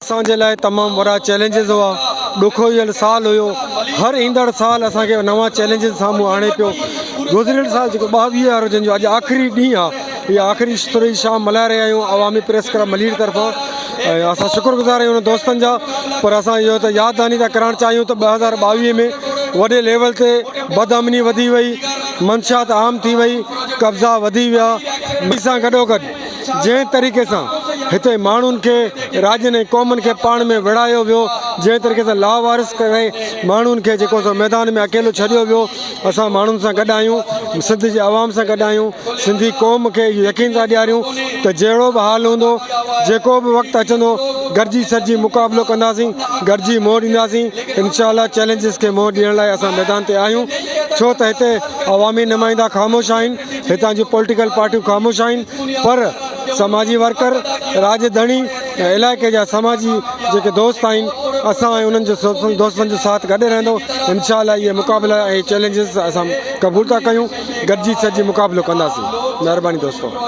असांजे लाइ तमामु वॾा चैलेंजिस हुआ। ॾुखियो साल हुयो। हर ईंदड़ साल असांखे नवां चैलेंजिस साम्हूं आणे पियो। गुज़िरियल साल जेको 22 जन जो अॼु आख़िरी ॾींहुं आहे, इहा आख़िरी थोरी शाम मल्हाए रहिया आहियूं अवामी प्रेस क्लब मलीर तरफ़ां। ऐं असां शुक्रगुज़ार आहियूं उन दोस्तनि जा। पर असां इहो त यादि था करणु चाहियूं त 2022 में वॾे लेवल ते बदअमनी वधी वई, मंशात आम थी वई, कब्ज़ा वधी विया। ॿी सां गॾोगॾु जंहिं तरीक़े सां हिते माण्हुनि खे राज्यनि ऐं क़ौमुनि खे पाण में विड़हायो वियो, जंहिं तरीक़े सां लावारिस करे माण्हुनि खे जेको सो मैदान में अकेलो छॾियो वियो, असां माण्हुनि सां गॾु आहियूं, सिंध जे आवाम सां गॾु आहियूं। सिंधी क़ौम खे इहो यकीन था ॾियारियूं त जहिड़ो बि हाल हूंदो, जेको बि वक़्तु अचंदो, गॾिजी सॼी मुक़ाबिलो कंदासीं, गॾिजी मोड़ ॾींदासीं। इनशा अल्लाह चैलेंजिस खे मोड़ ॾियण लाइ असां मैदान ते आहियूं। छो त हिते अवामी नुमाइंदा ख़ामोश आहिनि, हितां जूं पॉलिटिकल पार्टियूं ख़ामोश आहिनि, पर समाजी वर्कर, राजधणी ऐं इलाइक़े जा समाजी जेके दोस्त आहिनि, असां ऐं उन्हनि जो दोस्तनि जो साथ गॾु रहंदो। इनशा अल्लाह इहे मुक़ाबिला ऐं चैलेंजिस असां क़बूल था कयूं, गॾिजी सॼी मुक़ाबिलो कंदासीं। महिरबानी दोस्तो।